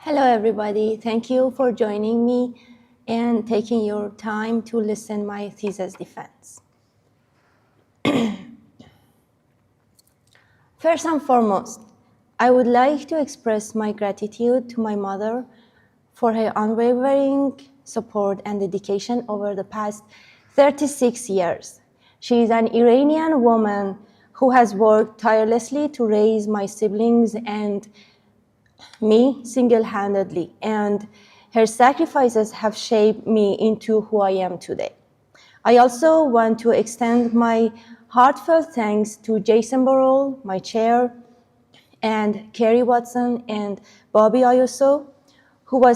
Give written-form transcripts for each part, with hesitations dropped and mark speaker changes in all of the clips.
Speaker 1: Hello, everybody. Thank you for joining me and taking your time to listen my thesis defense. First and foremost, I would like to express my gratitude to my mother for her unwavering support and dedication over the past 36 years. She is an Iranian woman who has worked tirelessly to raise my siblings and me single-handedly, and her sacrifices have shaped me into who I am today. I also want to extend my heartfelt thanks to Jason Burrell, my chair, and Kerry Watson and Bobby Ayoso, who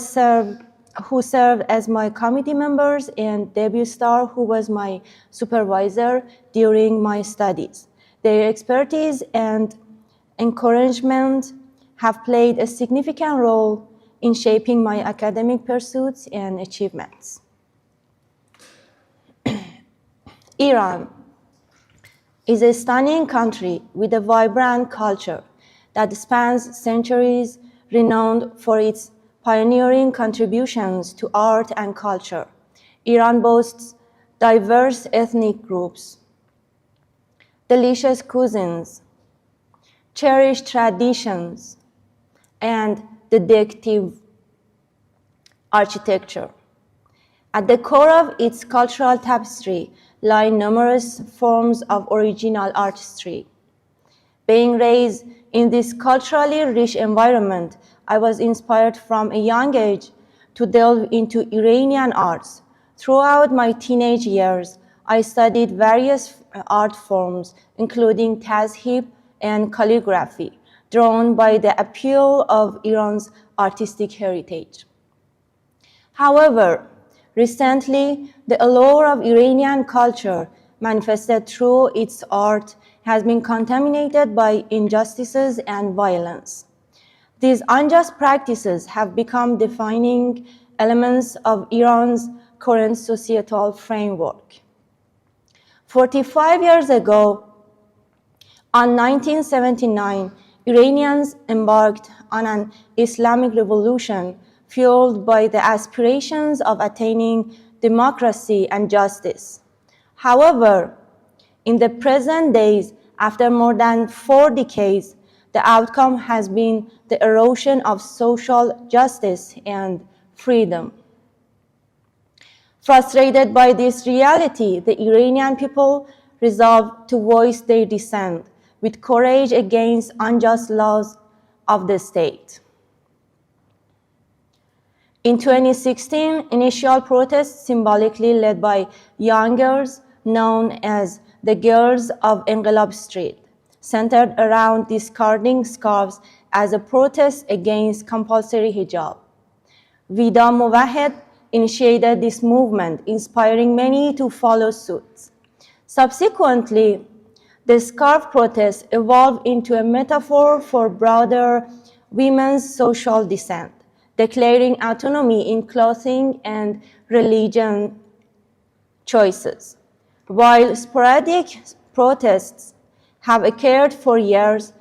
Speaker 1: served as my committee members, and Debbie Starr, who was my supervisor during my studies. Their expertise and encouragement have played a significant role in shaping my academic pursuits and achievements. Iran is a stunning country with a vibrant culture that spans centuries, renowned for its pioneering contributions to art and culture. Iran boasts diverse ethnic groups, delicious cuisines, cherished traditions, and distinctive architecture. At the core of its cultural tapestry lie numerous forms of original artistry. Being raised in this culturally rich environment, I was inspired from a young age to delve into Iranian arts. Throughout my teenage years, I studied various art forms, including tazhib and calligraphy, drawn by the appeal of Iran's artistic heritage. However, recently, the allure of Iranian culture manifested through its art has been contaminated by injustices and violence. These unjust practices have become defining elements of Iran's current societal framework. 45 years ago, in 1979, Iranians embarked on an Islamic revolution fueled by the aspirations of attaining democracy and justice. However, in the present days, after more than 4 decades, the outcome has been the erosion of social justice and freedom. Frustrated by this reality, the Iranian people resolved to voice their dissent with courage against unjust laws of the state. In 2016, initial protests symbolically led by young girls known as the Girls of Enqilab Street centered around discarding scarves as a protest against compulsory hijab. Vida Mowahed initiated this movement, inspiring many to follow suit. Subsequently, the scarf protest evolved into a metaphor for broader women's social dissent, declaring autonomy in clothing and religion choices. While sporadic protests have occurred for years,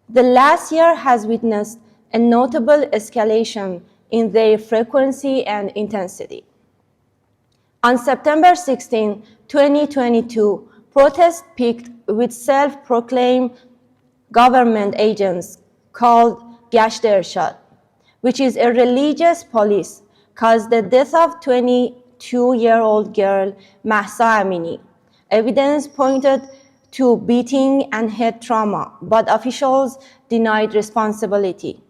Speaker 1: the last year has witnessed a notable escalation in their frequency and intensity. On September 16, 2022, protests peaked with self-proclaimed government agents called Gasht Ershad, which is a religious police, caused the death of 22-year-old girl Mahsa Amini. Evidence pointed to beating and head trauma, but officials denied responsibility,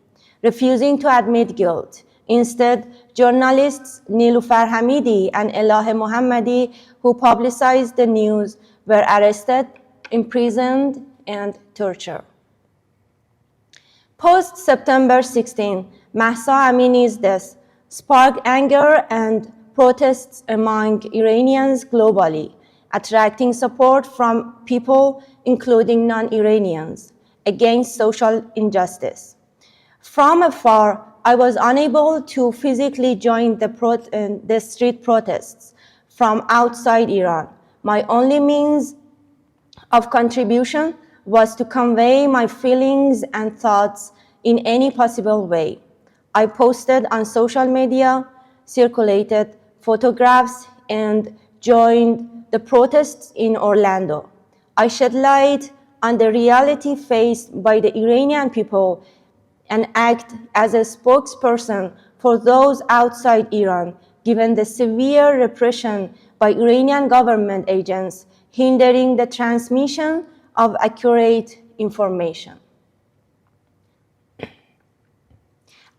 Speaker 1: refusing to admit guilt. Instead, journalists Nilufar Hamidi and Elaheh Mohammadi, who publicized the news, were arrested, imprisoned, and tortured. Post-September 16, Mahsa Amini's death sparked anger and protests among Iranians globally, attracting support from people, including non-Iranians, against social injustice. From afar, I was unable to physically join the street protests from outside Iran. My only means of contribution was to convey my feelings and thoughts in any possible way. I posted on social media, circulated photographs, and joined the protests in Orlando. I shed light on the reality faced by the Iranian people and act as a spokesperson for those outside Iran, given the severe repression by Iranian government agents hindering the transmission of accurate information.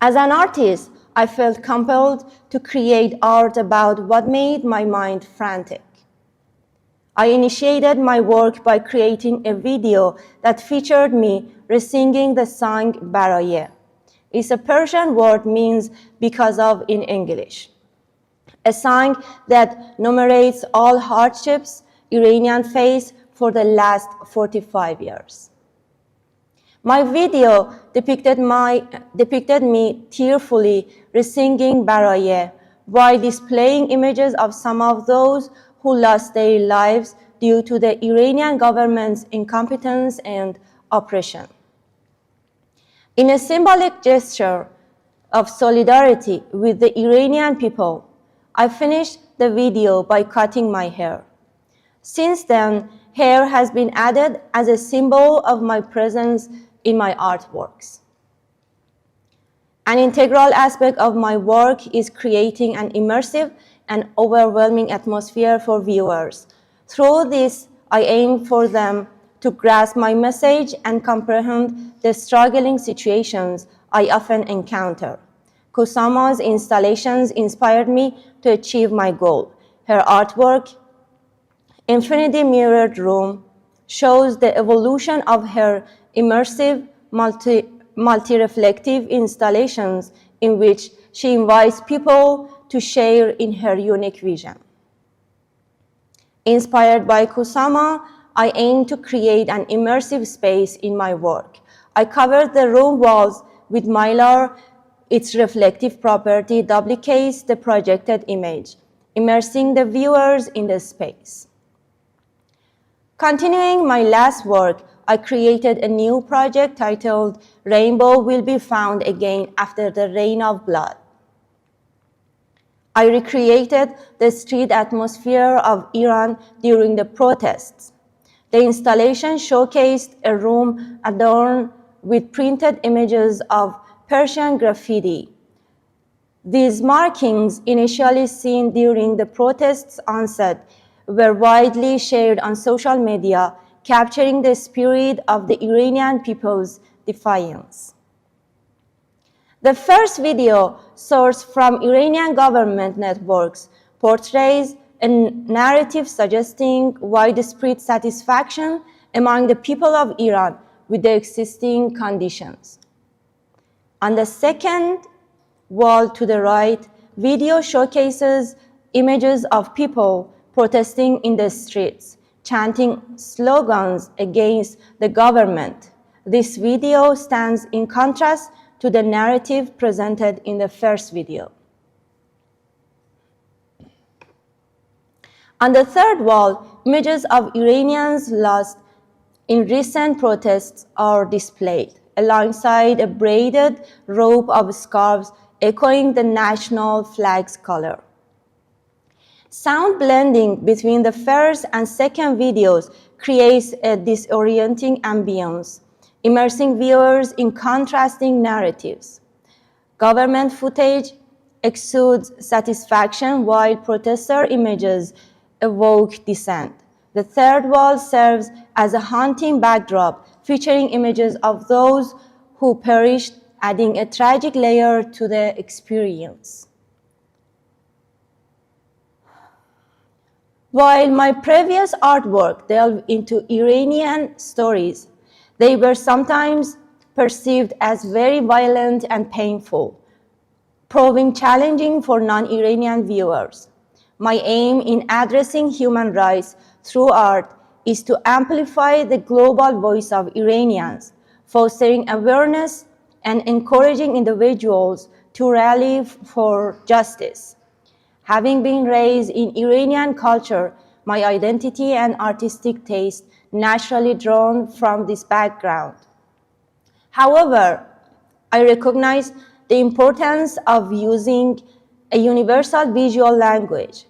Speaker 1: As an artist, I felt compelled to create art about what made my mind frantic. I initiated my work by creating a video that featured me re-singing the song Baraye. It's a Persian word means because of in English. A song that enumerates all hardships Iranians face for the last 45 years. My video depicted me tearfully re-singing Baraye while displaying images of some of those who lost their lives due to the Iranian government's incompetence and oppression. In a symbolic gesture of solidarity with the Iranian people, I finished the video by cutting my hair. Since then, hair has been added as a symbol of my presence in my artworks. An integral aspect of my work is creating an immersive and overwhelming atmosphere for viewers. Through this, I aim for them to grasp my message and comprehend the struggling situations I often encounter. Kusama's installations inspired me to achieve my goal. Her artwork, Infinity Mirrored Room, shows the evolution of her immersive, multi-reflective installations in which she invites people to share in her unique vision. Inspired by Kusama, I aim to create an immersive space in my work. I covered the room walls with mylar. Its reflective property duplicates the projected image, immersing the viewers in the space. Continuing my last work, I created a new project titled Rainbow Will Be Found Again After the Rain of Blood. I recreated the street atmosphere of Iran during the protests. The installation showcased a room adorned with printed images of Persian graffiti. These markings, initially seen during the protests' onset, were widely shared on social media, capturing the spirit of the Iranian people's defiance. The first video, sourced from Iranian government networks, portrays a narrative suggesting widespread satisfaction among the people of Iran with the existing conditions. On the second wall to the right, video showcases images of people protesting in the streets, chanting slogans against the government. This video stands in contrast to the narrative presented in the first video. On the third wall, images of Iranians lost in recent protests are displayed, alongside a braided rope of scarves echoing the national flag's color. Sound blending between the first and second videos creates a disorienting ambience, immersing viewers in contrasting narratives. Government footage exudes satisfaction while protester images evoke dissent. The third wall serves as a haunting backdrop, featuring images of those who perished, adding a tragic layer to the experience. While my previous artwork delved into Iranian stories, they were sometimes perceived as very violent and painful, proving challenging for non-Iranian viewers. My aim in addressing human rights through art is to amplify the global voice of Iranians, fostering awareness and encouraging individuals to rally for justice. Having been raised in Iranian culture, my identity and artistic taste naturally drawn from this background. However, I recognize the importance of using a universal visual language.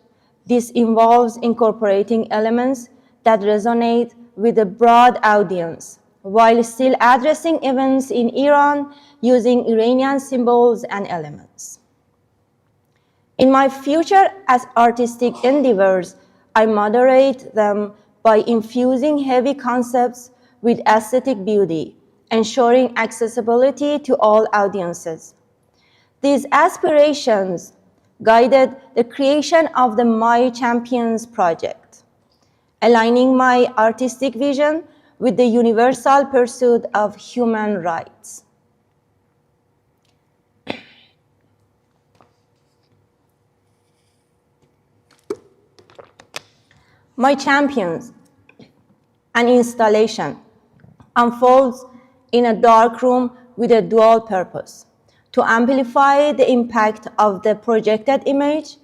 Speaker 1: This involves incorporating elements that resonate with a broad audience, while still addressing events in Iran using Iranian symbols and elements. In my future as artistic endeavors, I moderate them by infusing heavy concepts with aesthetic beauty, ensuring accessibility to all audiences. These aspirations guided the creation of the My Champions project, aligning my artistic vision with the universal pursuit of human rights. My Champions, an installation, unfolds in a dark room with a dual purpose: to amplify the impact of the projected image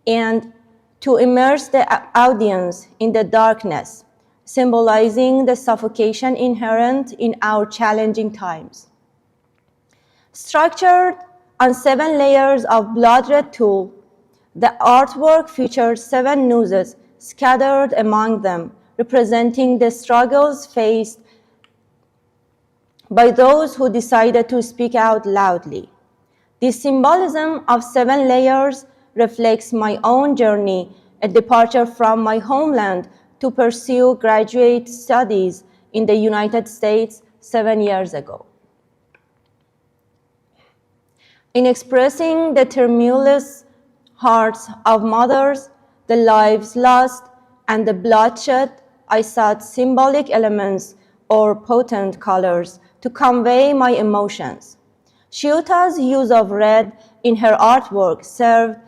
Speaker 1: and to immerse the audience in the darkness, symbolizing the suffocation inherent in our challenging times. Structured on 7 layers of blood red tulle, the artwork features 7 nooses scattered among them, representing the struggles faced by those who decided to speak out loudly. This symbolism of 7 layers reflects my own journey, a departure from my homeland to pursue graduate studies in the United States 7 years ago. In expressing the tremulous hearts of mothers, the lives lost, and the bloodshed, I sought symbolic elements or potent colors to convey my emotions. Chiyota's use of red in her artwork served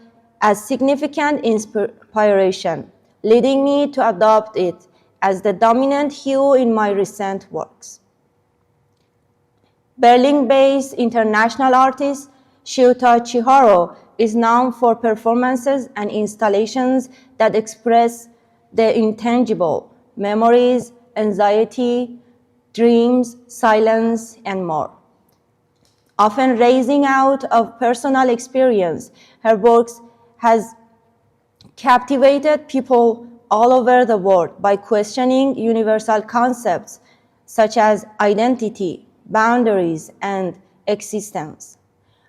Speaker 1: as significant inspiration, leading me to adopt it as the dominant hue in my recent works. Berlin-based international artist Chiyota Chihiro is known for performances and installations that express the intangible, memories, anxiety, dreams, silence, and more. Often raising out of personal experience, her works has captivated people all over the world by questioning universal concepts such as identity, boundaries, and existence.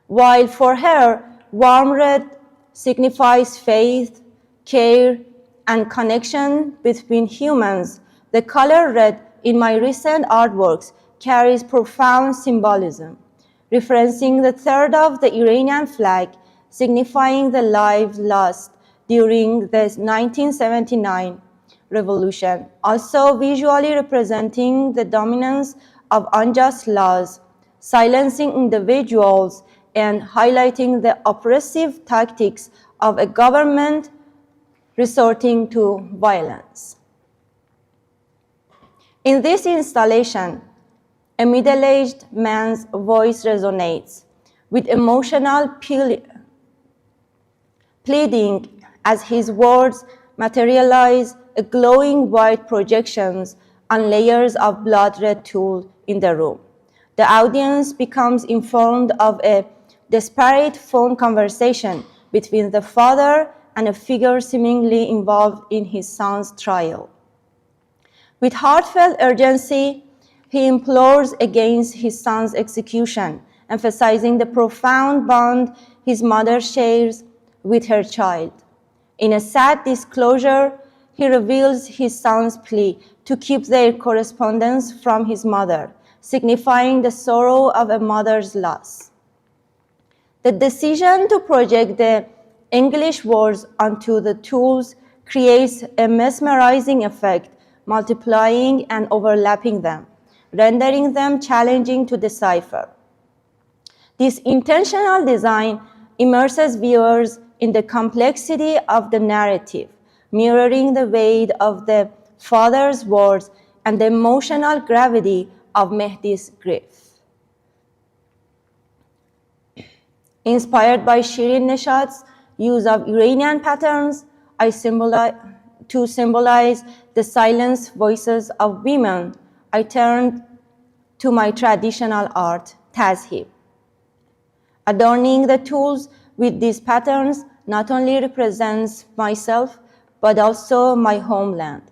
Speaker 1: While for her, warm red signifies faith, care, and connection between humans, the color red in my recent artworks carries profound symbolism, referencing the third of the Iranian flag, signifying the lives lost during the 1979 revolution, also visually representing the dominance of unjust laws, silencing individuals, and highlighting the oppressive tactics of a government resorting to violence. In this installation, a middle-aged man's voice resonates with emotional pleading as his words materialize a glowing white projections on layers of blood red tulle in the room. The audience becomes informed of a disparate phone conversation between the father and a figure seemingly involved in his son's trial. With heartfelt urgency, he implores against his son's execution, emphasizing the profound bond his mother shares with her child. In a sad disclosure, he reveals his son's plea to keep their correspondence from his mother, signifying the sorrow of a mother's loss. The decision to project the English words onto the tools creates a mesmerizing effect, multiplying and overlapping them, rendering them challenging to decipher. This intentional design immerses viewers in the complexity of the narrative, mirroring the weight of the father's words and the emotional gravity of Mehdi's grief. Inspired by Shirin Neshat's use of Iranian patterns, to symbolize the silenced voices of women, I turned to my traditional art, tazhib. Adorning the tools with these patterns not only represents myself, but also my homeland,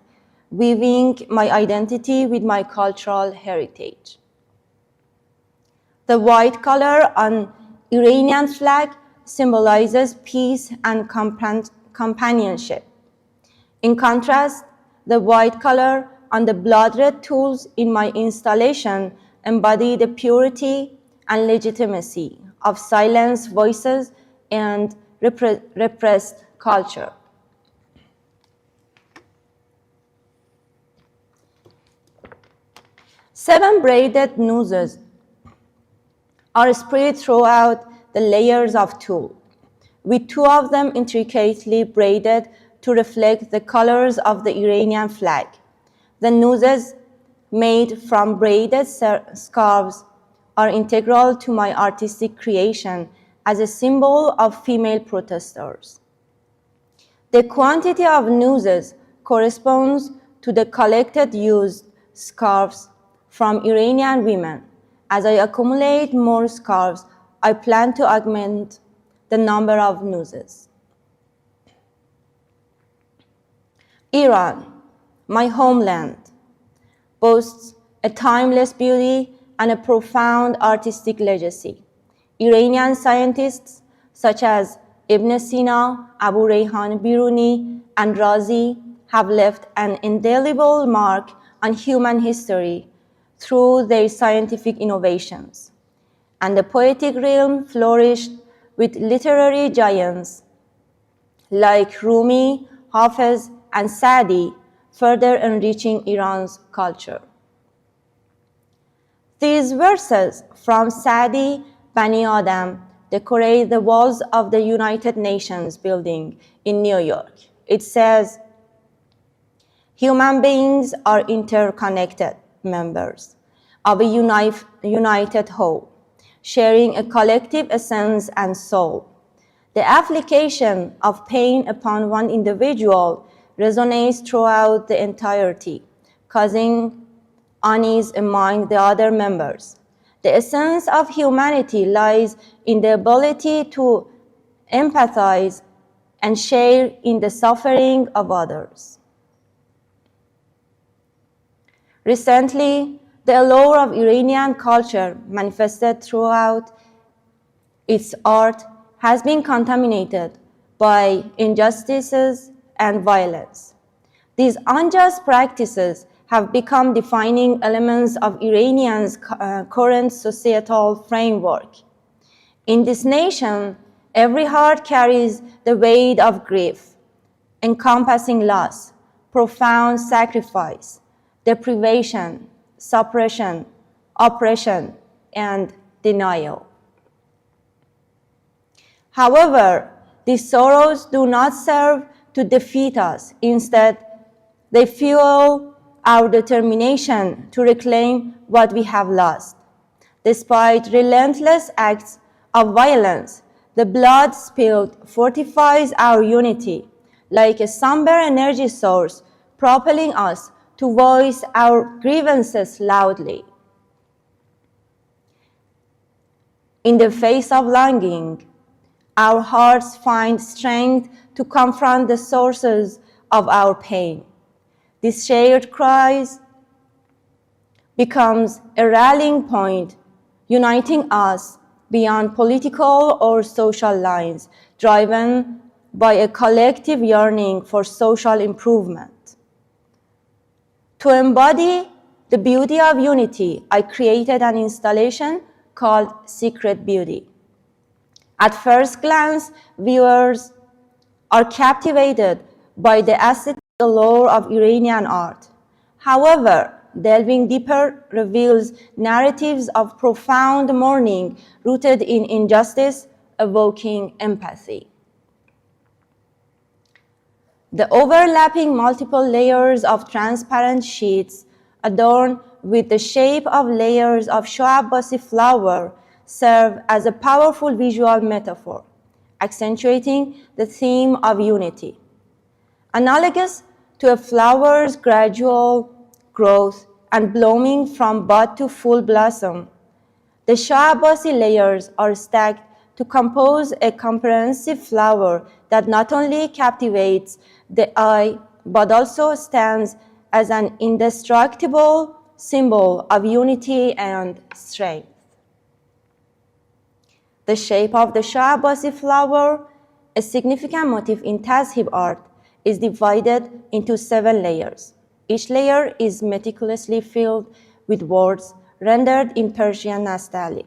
Speaker 1: weaving my identity with my cultural heritage. The white color on Iranian flag symbolizes peace and companionship. In contrast, the white color on the blood red tools in my installation embody the purity and legitimacy of silenced voices and repressed culture. Seven braided nooses are spread throughout the layers of tulle, with two of them intricately braided to reflect the colors of the Iranian flag. The nooses made from braided scarves are integral to my artistic creation as a symbol of female protesters. The quantity of nooses corresponds to the collected used scarves from Iranian women. As I accumulate more scarves, I plan to augment the number of nooses. Iran, my homeland, boasts a timeless beauty and a profound artistic legacy. Iranian scientists such as Ibn Sina, Abu Rayhan Biruni, and Razi have left an indelible mark on human history through their scientific innovations. And the poetic realm flourished with literary giants like Rumi, Hafiz, and Sadi, further enriching Iran's culture. These verses from Sadi Bani Adam decorate the walls of the United Nations building in New York. It says, "Human beings are interconnected members of a united whole, sharing a collective essence and soul. The application of pain upon one individual resonates throughout the entirety, causing unease among the other members. The essence of humanity lies in the ability to empathize and share in the suffering of others." Recently, the allure of Iranian culture manifested throughout its art has been contaminated by injustices and violence. These unjust practices have become defining elements of Iranians' current societal framework. In this nation, every heart carries the weight of grief, encompassing loss, profound sacrifice, deprivation, suppression, oppression, and denial. However, these sorrows do not serve to defeat us. Instead, they fuel our determination to reclaim what we have lost. Despite relentless acts of violence, the blood spilled fortifies our unity like a somber energy source, propelling us to voice our grievances loudly. In the face of longing, our hearts find strength to confront the sources of our pain. This shared cry becomes a rallying point, uniting us beyond political or social lines, driven by a collective yearning for social improvement. To embody the beauty of unity, I created an installation called Secret Beauty. At first glance, viewers are captivated by the aesthetic allure of Iranian art. However, delving deeper reveals narratives of profound mourning rooted in injustice, evoking empathy. The overlapping multiple layers of transparent sheets adorned with the shape of layers of Shoabbasi flower serve as a powerful visual metaphor, accentuating the theme of unity. Analogous to a flower's gradual growth and blooming from bud to full blossom, the Shoabbasi layers are stacked to compose a comprehensive flower that not only captivates the eye, but also stands as an indestructible symbol of unity and strength. The shape of the Shah Abbasi flower, a significant motif in Tazhib art, is divided into 7 layers. Each layer is meticulously filled with words rendered in Persian nastaliq,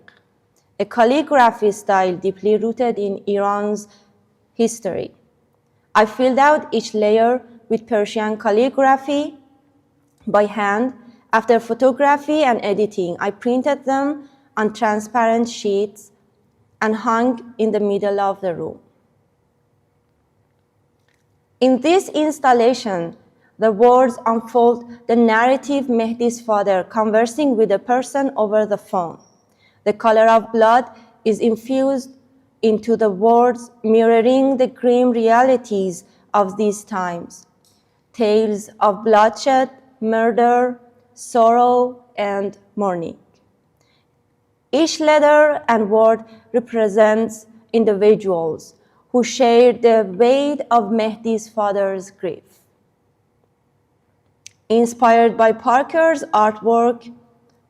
Speaker 1: a calligraphy style deeply rooted in Iran's history. I filled out each layer with Persian calligraphy by hand. After photography and editing, I printed them on transparent sheets and hung in the middle of the room. In this installation, the words unfold the narrative Mehdi's father conversing with a person over the phone. The color of blood is infused into the words, mirroring the grim realities of these times. Tales of bloodshed, murder, sorrow, and mourning. Each letter and word represents individuals who share the weight of Mehdi's father's grief. Inspired by Parker's artwork,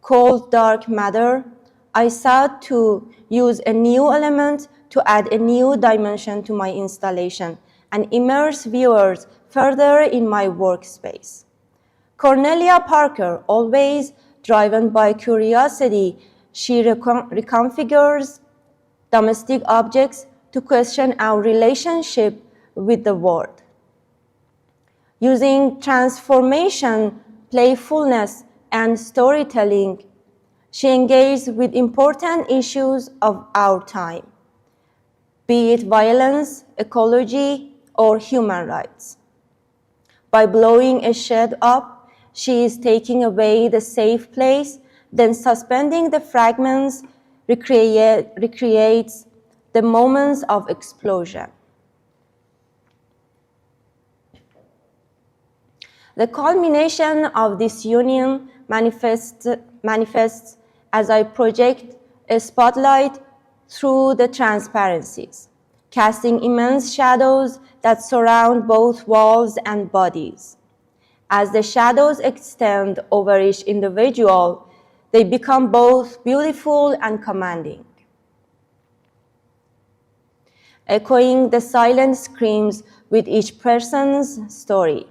Speaker 1: Cold Dark Matter, I sought to use a new element to add a new dimension to my installation and immerse viewers further in my workspace. Cornelia Parker, always driven by curiosity, she reconfigures domestic objects to question our relationship with the world. Using transformation, playfulness, and storytelling, she engaged with important issues of our time, be it violence, ecology, or human rights. By blowing a shed up, she is taking away the safe place, then suspending the fragments recreates the moments of explosion. The culmination of this union manifests as I project a spotlight through the transparencies, casting immense shadows that surround both walls and bodies. As the shadows extend over each individual, they become both beautiful and commanding. Echoing the silent screams with each person's story.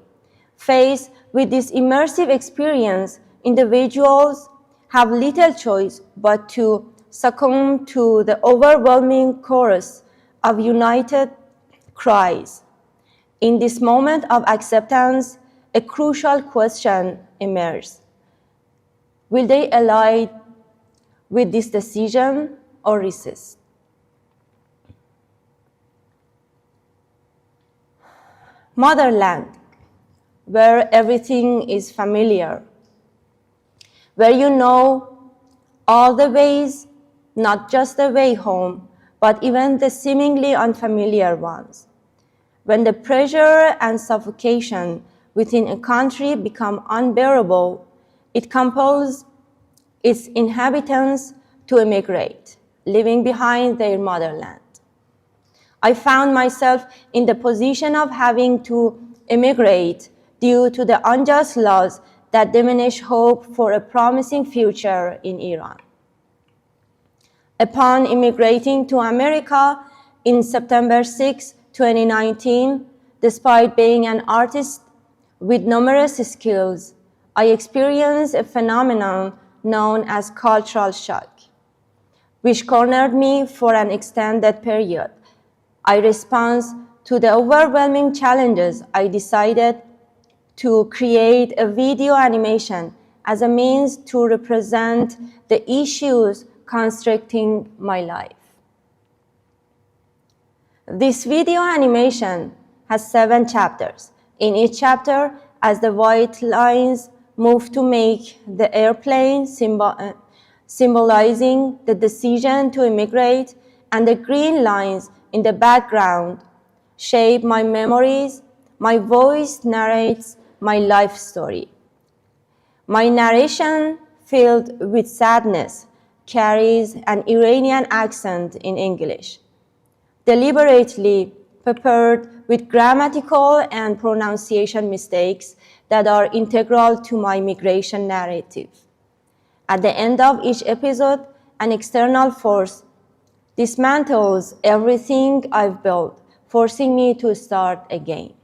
Speaker 1: Faced with this immersive experience, individuals have little choice but to succumb to the overwhelming chorus of united cries. In this moment of acceptance, a crucial question emerges. Will they ally with this decision or resist? Motherland, where everything is familiar, where you know all the ways, not just the way home, but even the seemingly unfamiliar ones. When the pressure and suffocation within a country become unbearable, it compels its inhabitants to emigrate, leaving behind their motherland. I found myself in the position of having to emigrate due to the unjust laws that diminish hope for a promising future in Iran. Upon immigrating to America in September 6, 2019, despite being an artist with numerous skills, I experienced a phenomenon known as cultural shock, which cornered me for an extended period. In response to the overwhelming challenges, I decided to create a video animation as a means to represent the issues constricting my life. This video animation has 7 chapters. In each chapter, as the white lines move to make the airplane symbolizing the decision to immigrate, and the green lines in the background shape my memories, my voice narrates my life story. My narration, filled with sadness, carries an Iranian accent in English, deliberately peppered with grammatical and pronunciation mistakes that are integral to my migration narrative. At the end of each episode, an external force dismantles everything I've built, forcing me to start again.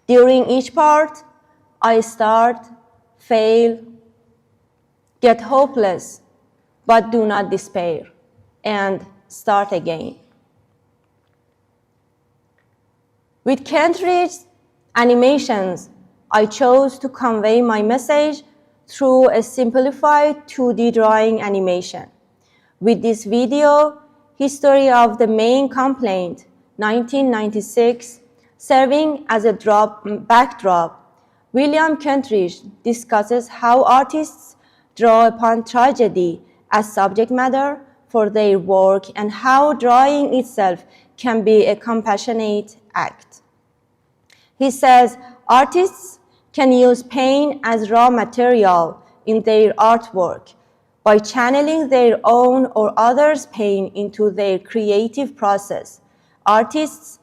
Speaker 1: During each part, I start, fail, get hopeless, but do not despair, and start again. With Kentridge's animations, I chose to convey my message through a simplified 2D drawing animation. With this video, History of the Main Complaint, 1996, serving as a backdrop, William Kentridge discusses how artists draw upon tragedy as subject matter for their work and how drawing itself can be a compassionate act. He says artists can use pain as raw material in their artwork by channeling their own or others' pain into their creative process. Artists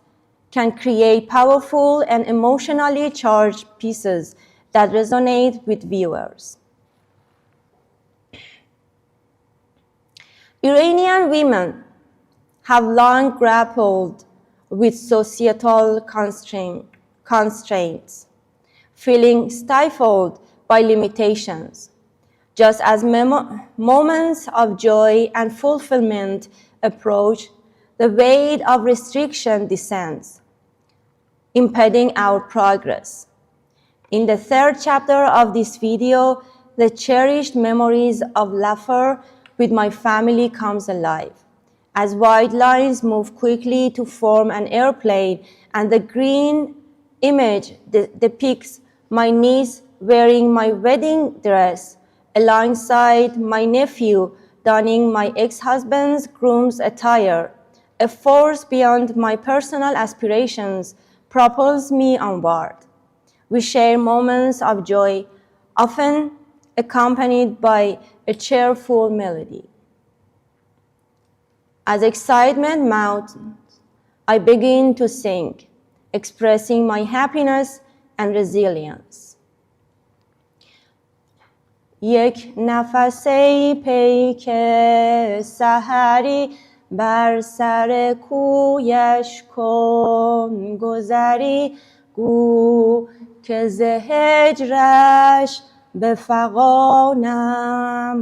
Speaker 1: can create powerful and emotionally charged pieces that resonate with viewers. Iranian women have long grappled with societal constraints, feeling stifled by limitations. Just as moments of joy and fulfillment approach, the weight of restriction descends, impeding our progress. In the third chapter of this video, the cherished memories of laughter with my family comes alive. As white lines move quickly to form an airplane and the green image depicts my niece wearing my wedding dress alongside my nephew donning my ex-husband's groom's attire, a force beyond my personal aspirations propels me onward. We share moments of joy, often accompanied by a cheerful melody. As excitement mounts, I begin to sing, expressing my happiness and resilience. یک نفسی پیک سحری بر سر کویش کن گذری گو که ز هجرش بفغانم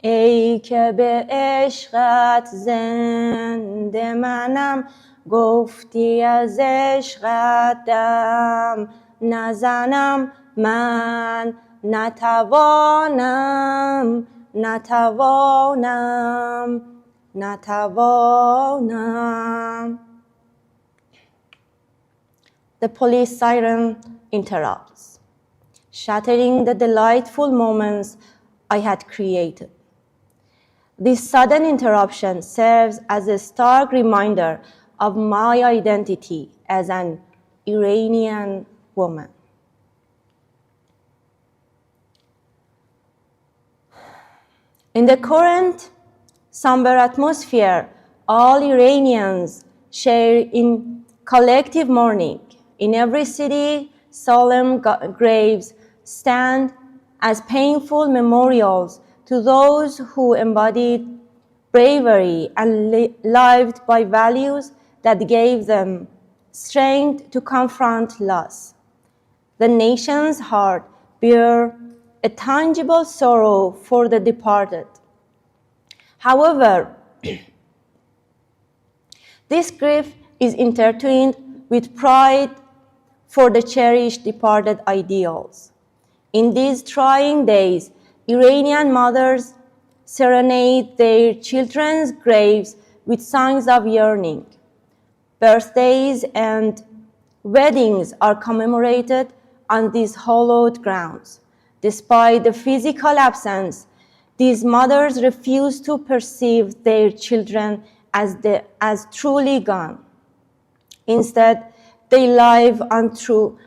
Speaker 1: ای که به عشقت زنده منم گفتی از عشقت دم نزنم من نتوانم The police siren interrupts, shattering the delightful moments I had created. This sudden interruption serves as a stark reminder of my identity as an Iranian woman. In the current somber atmosphere, all Iranians share in collective mourning. In every city, solemn graves stand as painful memorials to those who embodied bravery and lived by values that gave them strength to confront loss. The nation's heart bears a tangible sorrow for the departed. However, this grief is intertwined with pride for the cherished departed ideals. In these trying days, Iranian mothers serenade their children's graves with songs of yearning. Birthdays and weddings are commemorated on these hallowed grounds. Despite the physical absence, these mothers refuse to perceive their children as truly gone. Instead, they live on through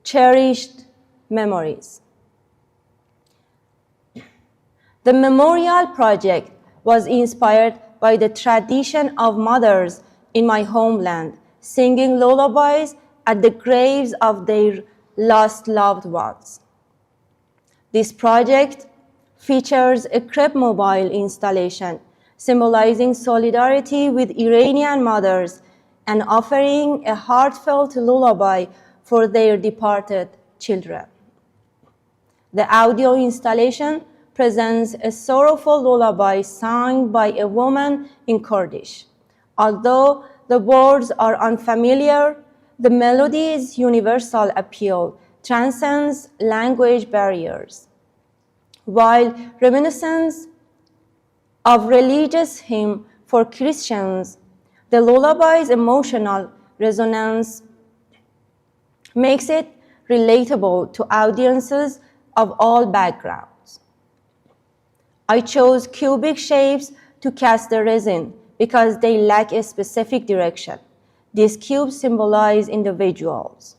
Speaker 1: cherished memories. The memorial project was inspired by the tradition of mothers in my homeland singing lullabies at the graves of their lost loved ones. This project features a crepe mobile installation symbolizing solidarity with Iranian mothers and offering a heartfelt lullaby for their departed children. The audio installation presents a sorrowful lullaby sung by a woman in Kurdish. Although the words are unfamiliar, the melody's universal appeal transcends language barriers. While reminiscent of religious hymn for Christians, the lullaby's emotional resonance makes it relatable to audiences of all backgrounds. I chose cubic shapes to cast the resin because they lack a specific direction. These cubes symbolize individuals,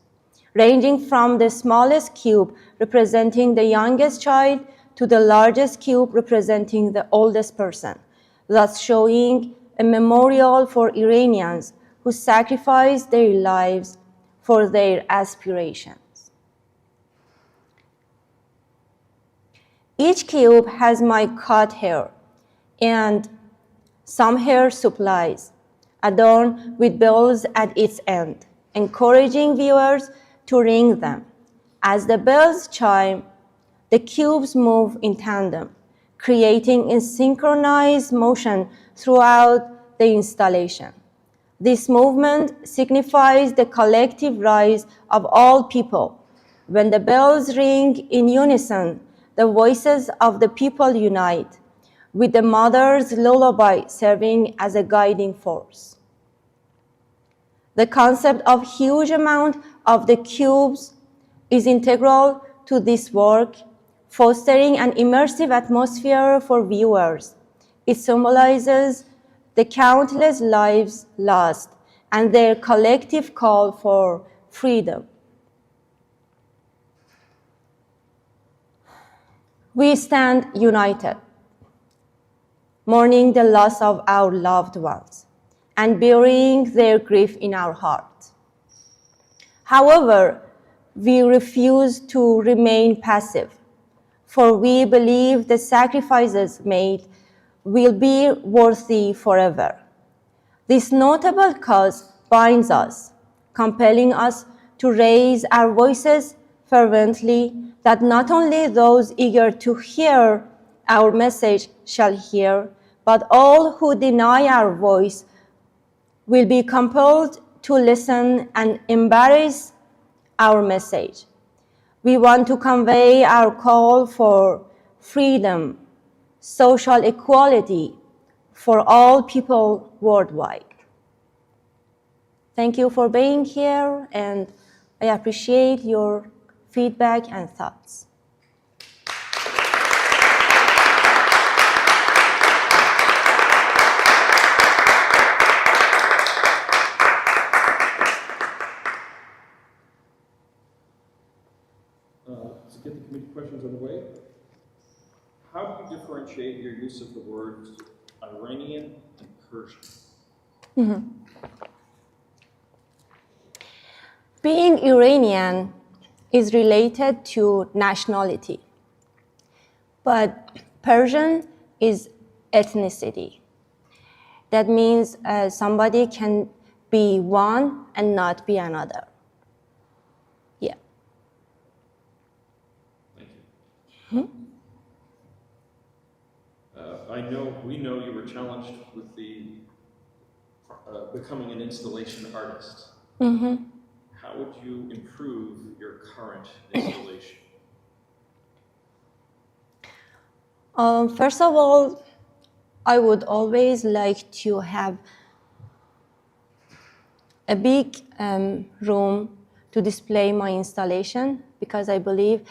Speaker 1: ranging from the smallest cube representing the youngest child to the largest cube representing the oldest person, thus showing a memorial for Iranians who sacrificed their lives for their aspirations. Each cube has my cut hair and some hair supplies adorned with bells at its end, encouraging viewers to ring them. As the bells chime, the cubes move in tandem, creating a synchronized motion throughout the installation. This movement signifies the collective rise of all people. When the bells ring in unison, the voices of the people unite, with the mother's lullaby serving as a guiding force. The concept of huge amount of the cubes is integral to this work, fostering an immersive atmosphere for viewers. It symbolizes the countless lives lost and their collective call for freedom. We stand united, mourning the loss of our loved ones and burying their grief in our hearts. However, we refuse to remain passive, for we believe the sacrifices made will be worthy forever. This notable cause binds us, compelling us to raise our voices fervently, that not only those eager to hear our message shall hear, but all who deny our voice will be compelled to listen and embrace our message. We want to convey our call for freedom, social equality for all people worldwide. Thank you for being here, and I appreciate your feedback and thoughts.
Speaker 2: To get the committee questions underway, how do you differentiate your use of the words Iranian and Persian?
Speaker 1: Mm-hmm. Being Iranian is related to nationality, but Persian is ethnicity. That means somebody can be one and not be another. Yeah.
Speaker 2: Thank you. We know you were challenged with the becoming an installation artist.
Speaker 1: Mm-hmm.
Speaker 2: How would you improve your current installation?
Speaker 1: First of all, I would always like to have a big room to display my installation, because I believe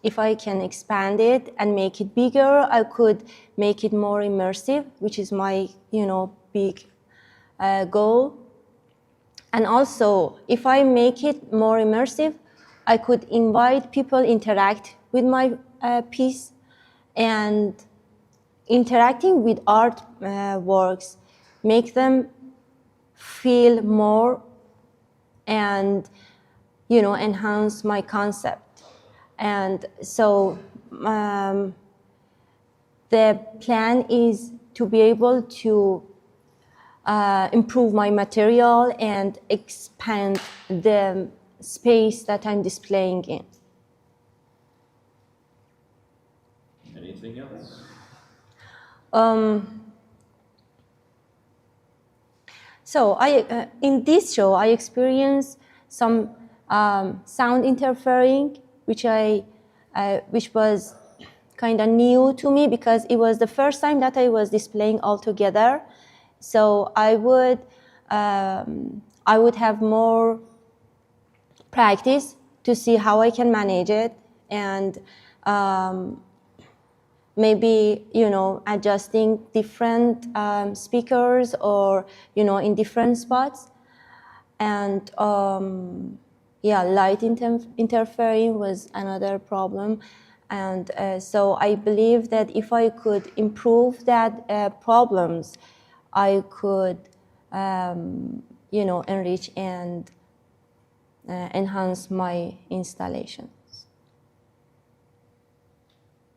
Speaker 1: if I can expand it and make it bigger, I could make it more immersive, which is my, big goal. And also, if I make it more immersive, I could invite people interact with my piece, and interacting with art works make them feel more and, you know, enhance my concept. And so the plan is to be able to improve my material and expand the space that I'm displaying in.
Speaker 2: Anything else?
Speaker 1: So in this show, I experienced some sound interfering, which was kind of new to me because it was the first time that I was displaying all together. So I would have more practice to see how I can manage it, and maybe, you know, adjusting different speakers, or, you know, in different spots. And yeah, light interfering was another problem. And so I believe that if I could improve that problems, I could, you know, enrich and enhance my installations.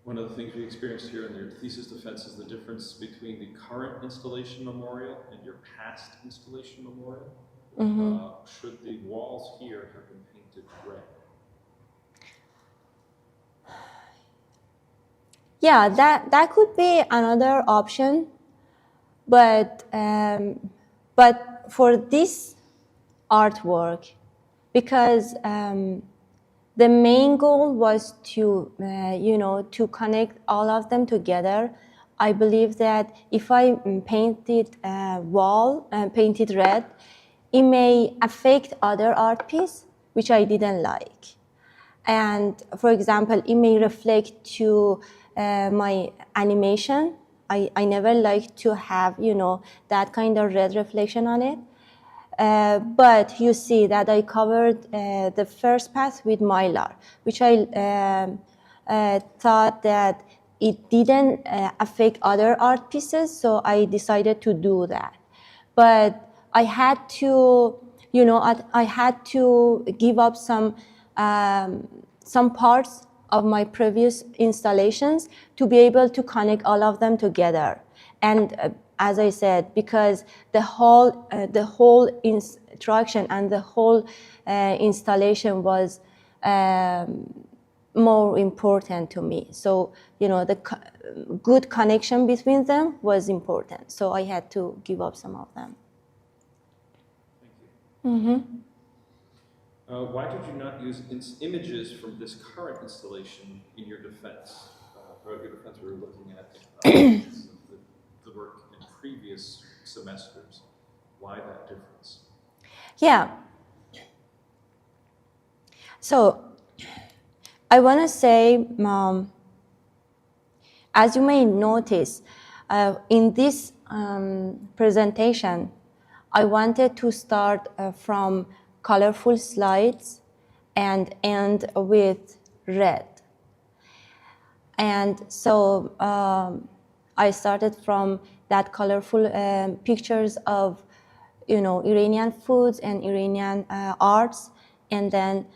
Speaker 2: One of the things we experienced here in your thesis defense is the difference between the current installation memorial and your past installation memorial. Mm-hmm. Should the walls here have been painted red?
Speaker 1: Yeah, that could be another option, but for this artwork, because the main goal was to, you know, to connect all of them together. I believe that if I painted wall and painted red, it may affect other art piece, which I didn't like. And for example, it may reflect to my animation. I never like to have, you know, that kind of red reflection on it. But you see that I covered the first path with mylar, which I thought that it didn't affect other art pieces, so I decided to do that. But I had to, you know, I had to give up some parts of my previous installations to be able to connect all of them together. And as I said, because the whole instruction and the whole installation was more important to me. So, you know, the good connection between them was important. So I had to give up some of them.
Speaker 2: Thank you. Mm-hmm. Why did you not use images from this current installation in your defense? Throughout your defense, we were looking at the work in previous semesters. Why that difference?
Speaker 1: Yeah. So I want to say, as you may notice, in this presentation, I wanted to start from colorful slides and end with red. And so I started from that colorful pictures of, you know, Iranian foods and Iranian arts, and then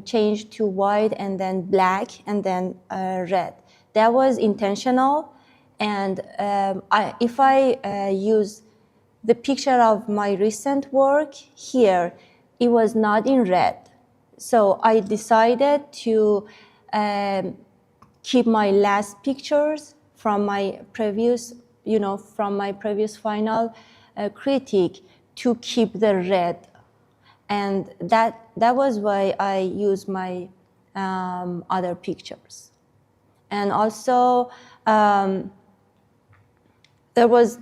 Speaker 1: changed to white and then black and then red. That was intentional. And if I use the picture of my recent work here, it was not in red. So I decided to keep my last pictures from my previous, you know, from my previous final critique to keep the red. And that was why I used my other pictures. And also, there was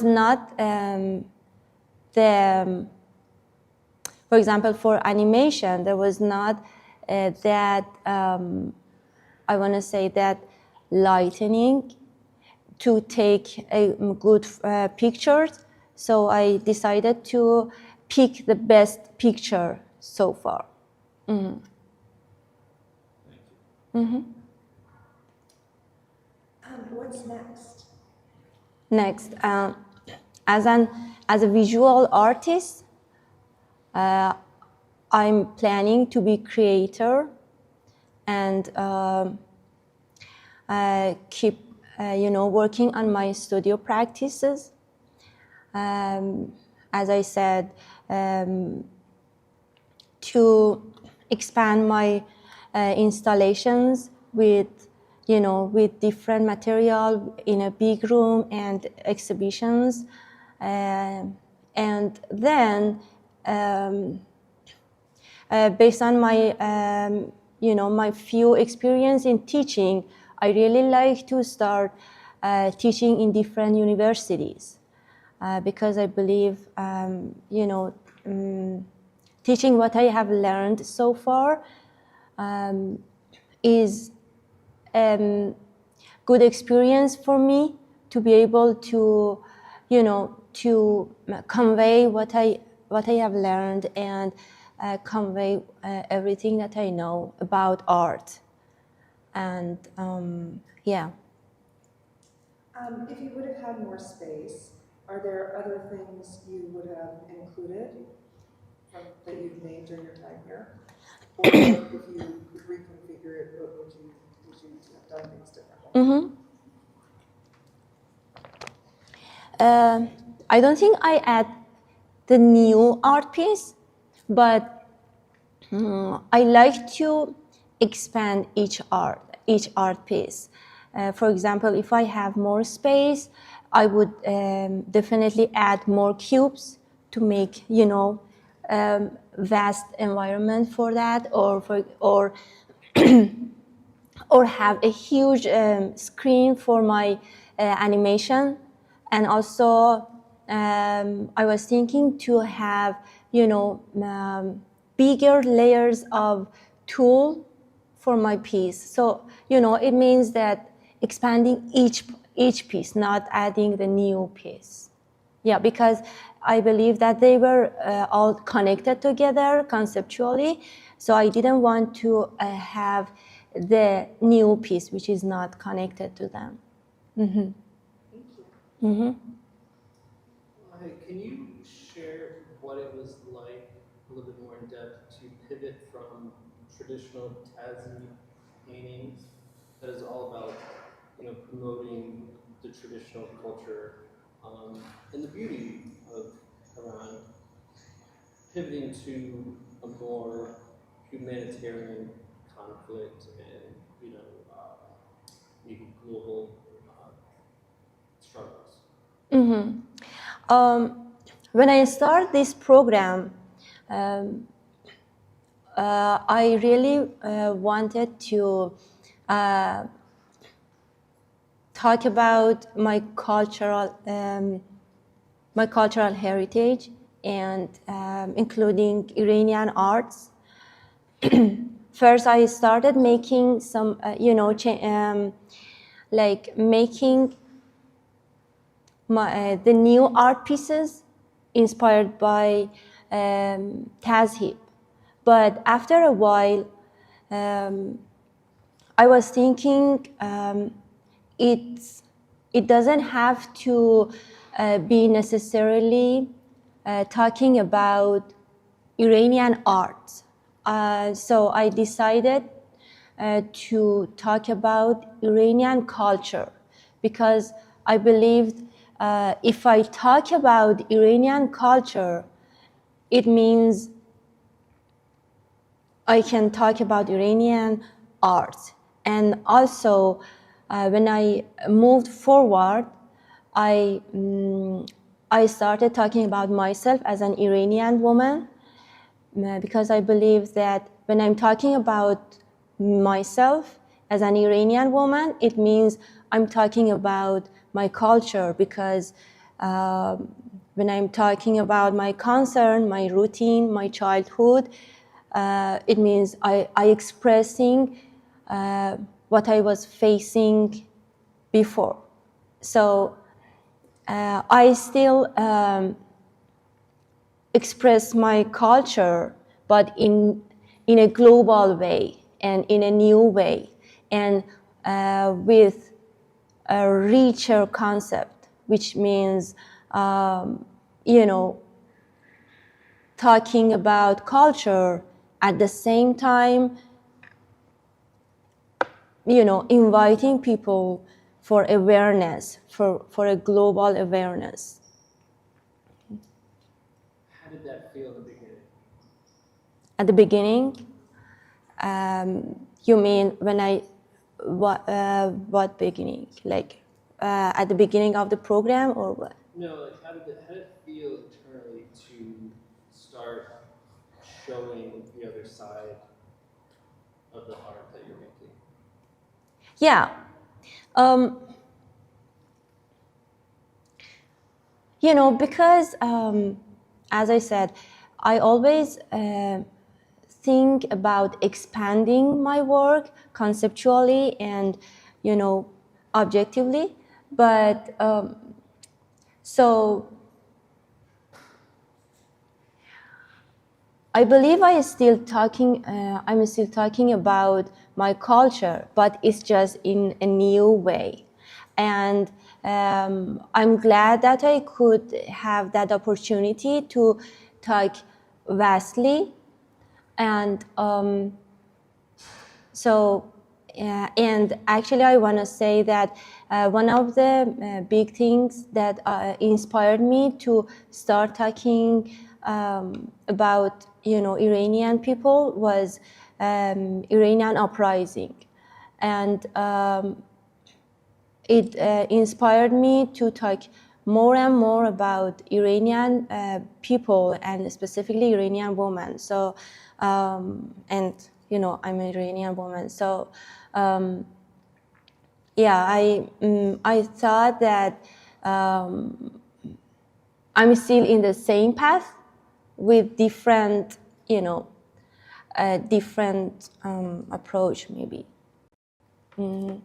Speaker 1: not for example, for animation, there was not that, I want to say, that lightening to take a good pictures. So I decided to pick the best picture so far. Mm-hmm.
Speaker 2: Thank you.
Speaker 3: What's next?
Speaker 1: Next, as a visual artist, I'm planning to be creator and keep working on my studio practices. As I said, to expand my installations with different material in a big room and exhibitions, and then based on my my few experience in teaching, I really like to start teaching in different universities because I believe teaching what I have learned so far is good experience for me to be able to to convey what I have learned and convey everything that I know about art. And yeah.
Speaker 3: If you would have had more space, are there other things you would have included that you've made during your time here? Or if you could reconfigure it, would you have done things differently?
Speaker 1: I don't think I add the new art piece, but I like to expand each art piece. For example, if I have more space, I would definitely add more cubes to make vast environment for that, or have a huge screen for my animation. And also I was thinking to have bigger layers of tool for my piece. So it means that expanding each piece, not adding the new piece. Yeah, because I believe that they were all connected together conceptually. So I didn't want to have the new piece which is not connected to them. Mm-hmm.
Speaker 3: Thank you.
Speaker 1: Mm-hmm.
Speaker 4: Can you share what it was like a little bit more in depth to pivot from traditional Tazi paintings that is all about promoting the traditional culture and the beauty of Iran, pivoting to a more humanitarian conflict and maybe global struggles?
Speaker 1: Mm-hmm. When I start this program, I really wanted to talk about my cultural heritage and including Iranian arts. First, I started making some, making the new art pieces inspired by Tazhib. But after a while, I was thinking it doesn't have to be necessarily talking about Iranian art. So I decided to talk about Iranian culture because I believed if I talk about Iranian culture, it means I can talk about Iranian art. And also, when I moved forward, I started talking about myself as an Iranian woman because I believe that when I'm talking about myself as an Iranian woman, it means I'm talking about my culture because when I'm talking about my concern, my routine, my childhood, it means I expressing what I was facing before. So I still express my culture, but in a global way and in a new way, and with a richer concept, which means, you know, talking about culture at the same time, you know, inviting people for awareness, for a global awareness.
Speaker 4: How did that feel in the beginning?
Speaker 1: At the beginning, you mean when what beginning? Like at the beginning of the program or what?
Speaker 4: No, like how did it feel internally to start showing the other side of the art that you're making?
Speaker 1: Yeah. You know, because as I said, I always think about expanding my work conceptually and, you know, objectively. But so I believe I'm still talking about my culture, but it's just in a new way. And I'm glad that I could have that opportunity to talk vastly. And and actually I want to say that one of the big things that inspired me to start talking about, you know, Iranian people was Iranian uprising. And it inspired me to talk more and more about Iranian people and specifically Iranian women. So, and you know, I'm an Iranian woman. So, yeah, I thought that I'm still in the same path with different, you know, different approach maybe. Mm-hmm.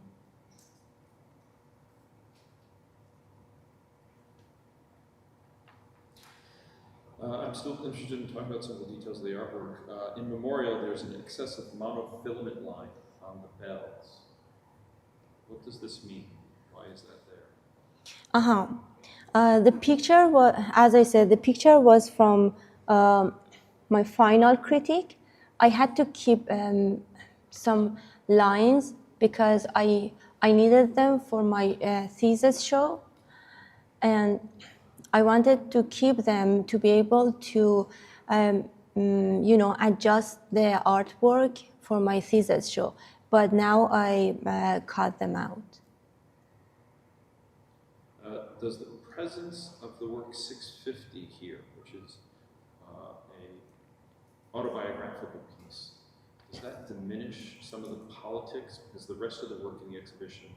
Speaker 2: I'm still interested in talking about some of the details of the artwork. In Memorial, there's an excessive monofilament line on the bells. What does this mean? Why is that there?
Speaker 1: The picture was, as I said, the picture was from my final critique. I had to keep some lines because I needed them for my thesis show, and I wanted to keep them to be able to, you know, adjust the artwork for my thesis show. But now I cut them out.
Speaker 2: Does the presence of the work 650 here, which is a autobiographical piece, does that diminish some of the politics? Because the rest of the work in the exhibition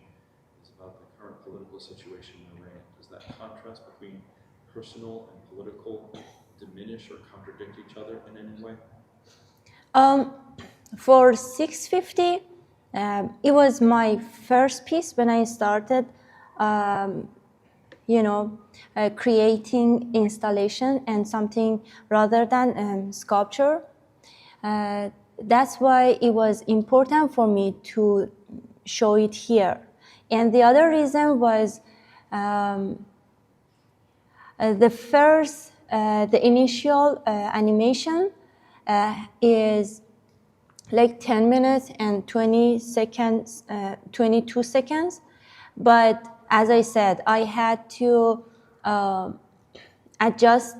Speaker 2: is about the current political situation in Iran. Does that contrast between personal and political diminish or contradict each other in any way?
Speaker 1: For 650, it was my first piece when I started, you know, creating installation and something rather than sculpture. That's why it was important for me to show it here. And the other reason was the initial animation is like 10 minutes and 20 seconds, 22 seconds. But as I said, I had to adjust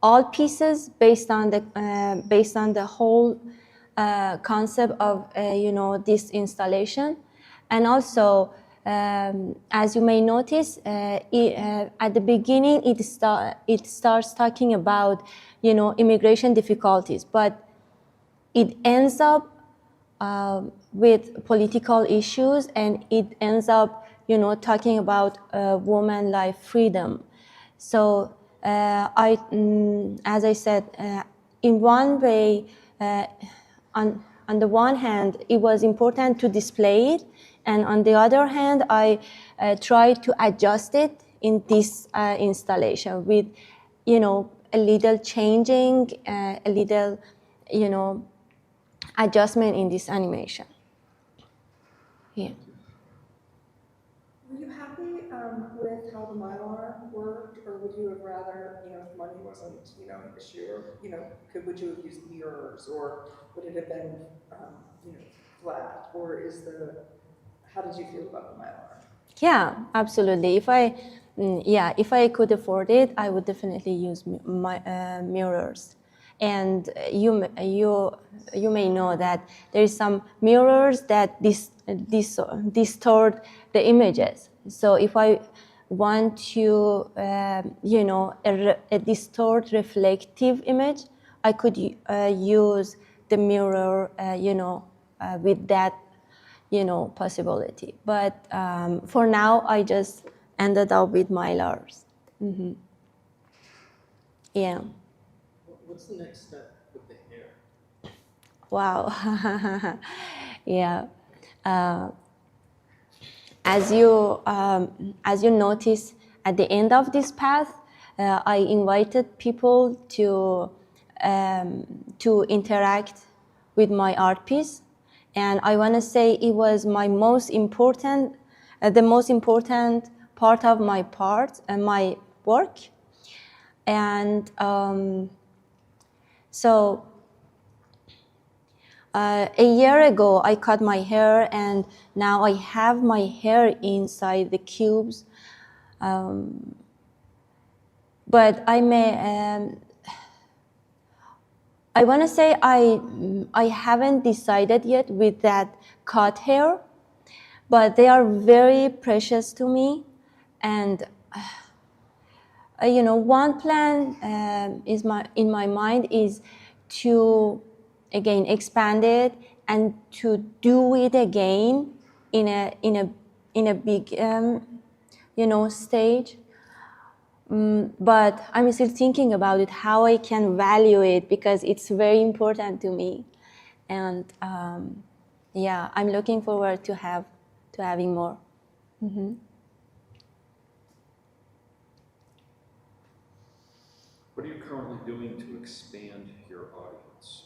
Speaker 1: all pieces based on the whole concept of you know, this installation. And also, as you may notice, at the beginning it starts talking about, you know, immigration difficulties, but it ends up with political issues, and it ends up, you know, talking about woman life freedom. So as I said, in one way, on the one hand, it was important to display it, and on the other hand, I tried to adjust it in this installation with, you know, a little changing, a little, you know, adjustment in this animation. Yeah.
Speaker 3: Were you happy with how the Mylar worked, or would you have rather, if money wasn't, an issue, or, would you have used mirrors, or would it have been, flat, or how did you feel about the Mylar?
Speaker 1: Yeah, absolutely. If I could afford it, I would definitely use my mirrors. And you may know that there is some mirrors that distort the images. So if I want to, a distort reflective image, I could use the mirror, with that possibility. But for now, I just ended up with Mylars. Mm-hmm. Yeah.
Speaker 4: What's the next step with the hair?
Speaker 1: Wow. Yeah. As you notice at the end of this path, I invited people to interact with my art piece. And I want to say it was the most important part of my work. And so a year ago, I cut my hair, and now I have my hair inside the cubes. But I want to say I haven't decided yet with that cut hair, but they are very precious to me. And one plan in my mind is to again expand it and to do it again in a big stage. But I'm still thinking about it, how I can value it, because it's very important to me. And I'm looking forward to having more. Mm-hmm.
Speaker 2: What are you currently doing to expand your audience?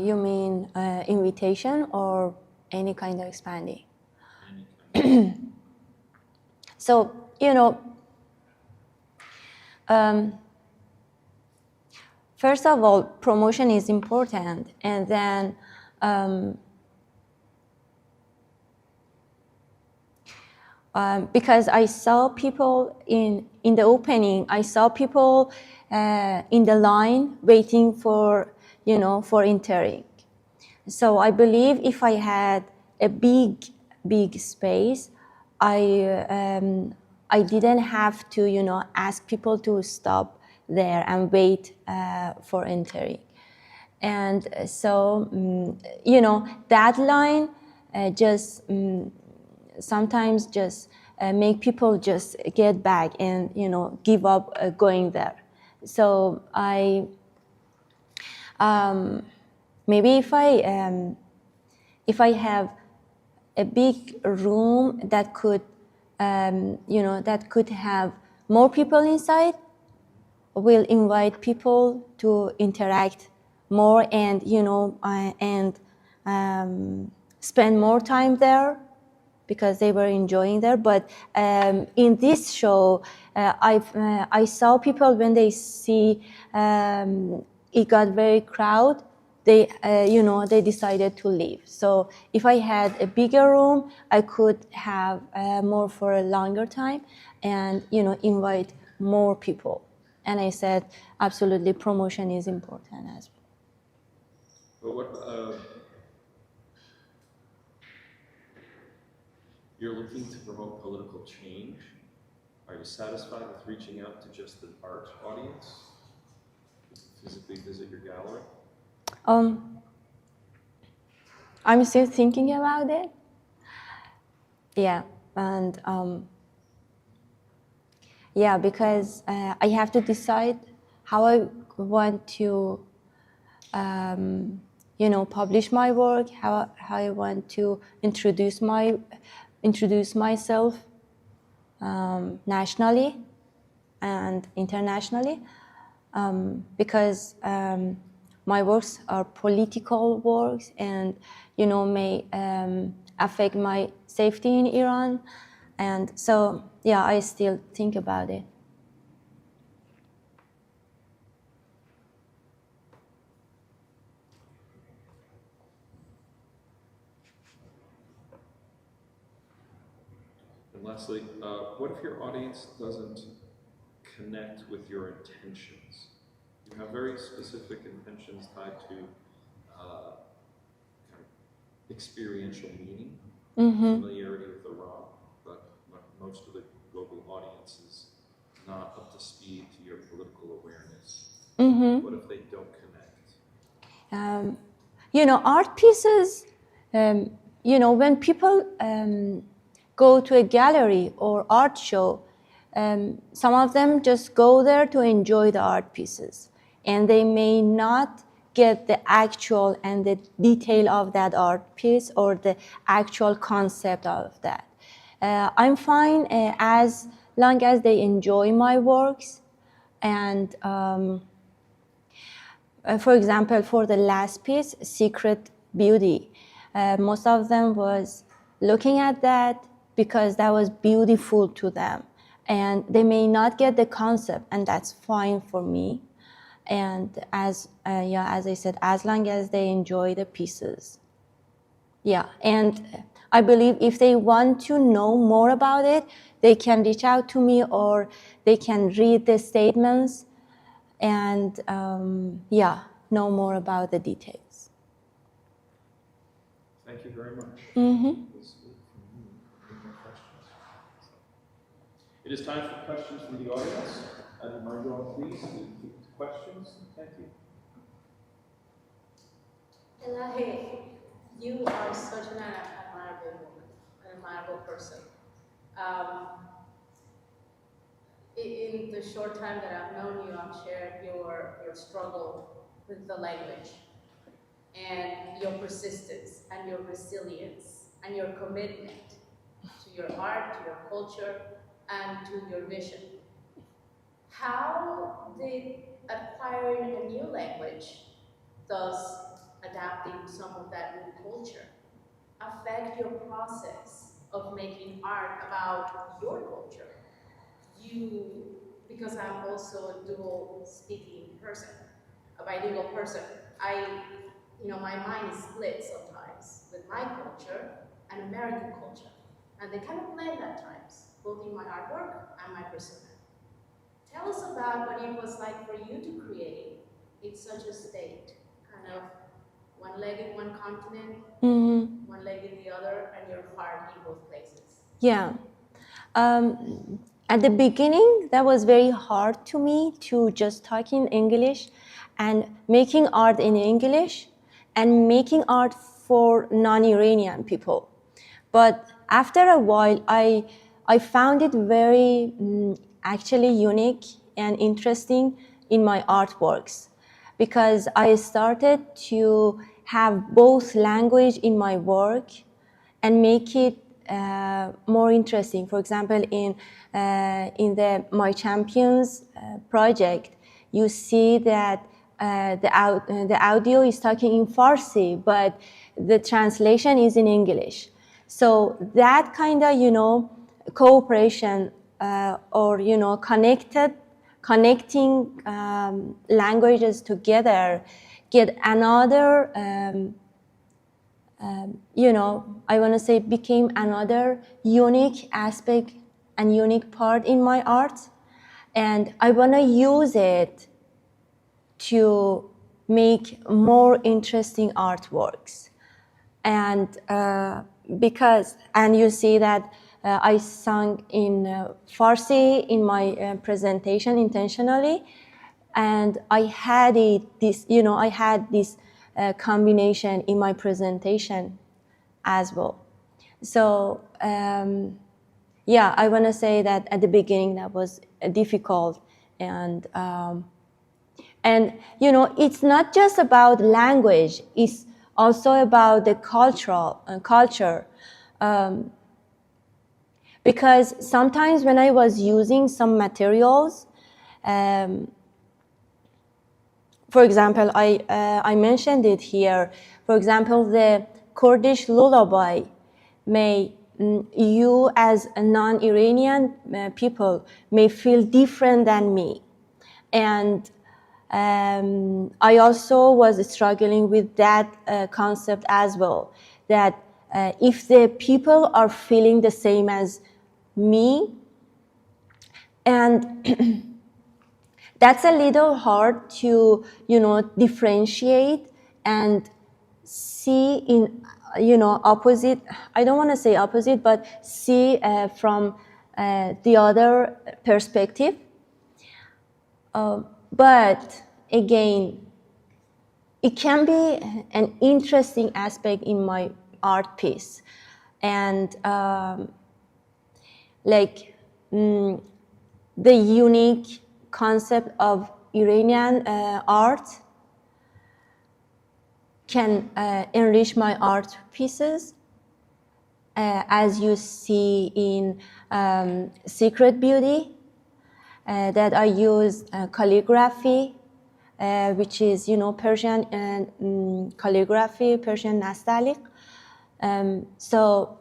Speaker 1: You mean invitation or any kind of expanding? So, first of all, promotion is important. And then because I saw people in the opening, I saw people in the line waiting for entering. So I believe if I had a big space, I didn't have to ask people to stop there and wait for entering. And so that line just sometimes just make people just get back and give up going there. So maybe if I have a big room that could have more people inside, will invite people to interact more and spend more time there because they were enjoying there. But in this show, I saw people when they see it got very crowded, they decided to leave. So if I had a bigger room, I could have more for a longer time and invite more people. And I said, absolutely, promotion is important as well.
Speaker 2: But you're looking to promote political change. Are you satisfied with reaching out to just the art audience? Physically visit your gallery?
Speaker 1: I'm still thinking about it. Yeah, and because I have to decide how I want to, publish my work, how I want to introduce myself nationally and internationally, because my works are political works and, may affect my safety in Iran. And so, yeah, I still think about it.
Speaker 2: And lastly, what if your audience doesn't connect with your intentions? You have very specific intentions tied to kind of experiential meaning, familiarity with Iran, but most of the global audience is not up to speed to your political awareness. What if they don't connect?
Speaker 1: Art pieces, when people go to a gallery or art show, some of them just go there to enjoy the art pieces, and they may not get the actual and the detail of that art piece or the actual concept of that. I'm fine as long as they enjoy my works. And for example, for the last piece, Secret Beauty, most of them was looking at that because that was beautiful to them. And they may not get the concept, and that's fine for me. And as I said, as long as they enjoy the pieces. Yeah, and I believe if they want to know more about it, they can reach out to me or they can read the statements and know more about the details.
Speaker 2: Thank you very much. It is time for questions from the audience. I'd remind you all, please, to keep it to questions. Thank you.
Speaker 5: Elaheh, you are such an admirable woman, an admirable person. In the short time that I've known you, I've shared your struggle with the language and your persistence and your resilience and your commitment to your art, to your culture, and to your vision. How did acquiring a new language, thus adapting some of that new culture, affect your process of making art about your culture? Because I'm also a dual speaking person, a bilingual person, my mind is split sometimes with my culture and American culture. And they kind of blend at times, both in my artwork and my persona. Tell us about what it was like for you to create in such a state, kind of one leg in one continent, one leg in the other, and your heart in both places.
Speaker 1: Yeah. At the beginning, that was very hard to me to just talk in English and making art in English and making art for non-Iranian people. But after a while, I found it very actually unique and interesting in my artworks because I started to have both language in my work and make it more interesting. For example, in the My Champions project, you see that the audio is talking in Farsi, but the translation is in English. So that kind of, cooperation or, connecting languages together get another, I want to say became another unique aspect and unique part in my art. And I want to use it to make more interesting artworks. And you see that I sung in Farsi in my presentation intentionally, and I had this combination in my presentation as well. So I want to say that at the beginning that was difficult, and it's not just about language; it's also about the culture. Because sometimes when I was using some materials, for for example, I mentioned it here. For example, the Kurdish lullaby may you as a non-Iranian people may feel different than me. And I also was struggling with that concept as well, that if the people are feeling the same as me, and that's a little hard to, differentiate and see in, opposite, I don't want to say opposite, but see from the other perspective. But again, it can be an interesting aspect in my art piece. And the unique concept of Iranian art can enrich my art pieces, as you see in Secret Beauty, that I use calligraphy, which is, Persian calligraphy, Persian nastaliq. So,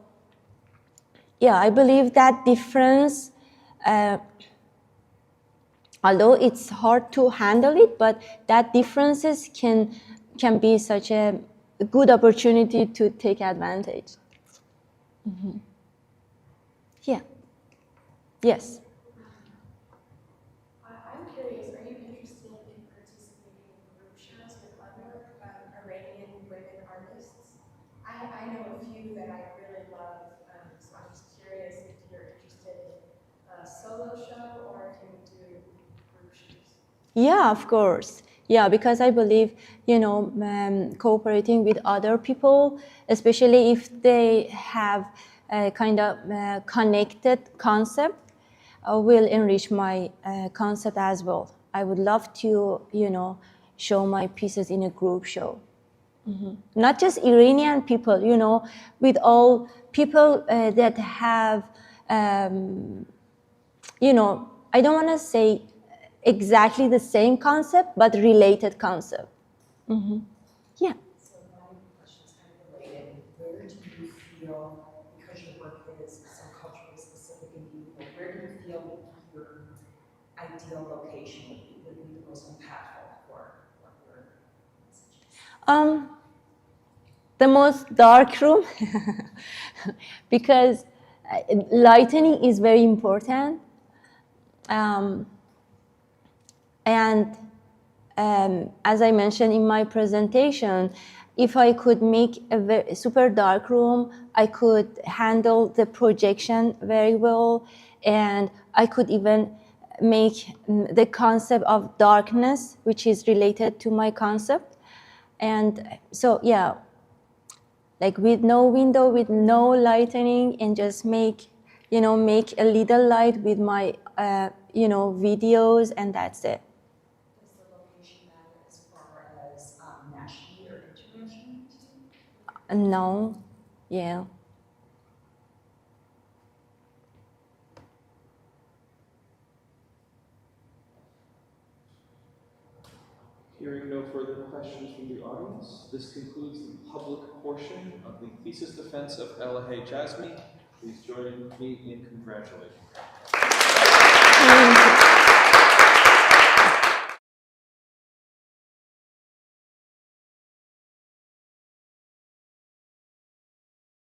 Speaker 1: yeah, I believe that difference, although it's hard to handle it, but that differences can be such a good opportunity to take advantage. Mm-hmm. Yeah. Yes.
Speaker 6: I'm curious, are you interested in participating in group shows with other Iranian women artists? I know a few that I really love, so I'm just curious if you're interested in a solo show or if you do group shows.
Speaker 1: Yeah, of course. Yeah, because I believe, cooperating with other people, especially if they have a kind of connected concept, will enrich my concept as well. I would love to, show my pieces in a group show. Mm-hmm. Not just Iranian people, with all people that have, I don't want to say exactly the same concept, but related concept. Mm-hmm. Yeah.
Speaker 7: So my question is kind of related. Where do you feel, because your work is so culturally specific and unique, where do you feel your ideal location would be the most impactful for your messages?
Speaker 1: The most dark room, because lightning is very important. And as I mentioned in my presentation, if I could make a super dark room, I could handle the projection very well, and I could even make the concept of darkness, which is related to my concept. And so, yeah, like with no window, with no lightning, and just make a little light with my, videos, and that's it.
Speaker 7: Does the location matter as far as nationally or internationally too?
Speaker 1: No, yeah.
Speaker 2: Hearing no further questions from the audience, this concludes the public portion of the thesis defense of Elaheh Jazemi. Please join me in congratulating her.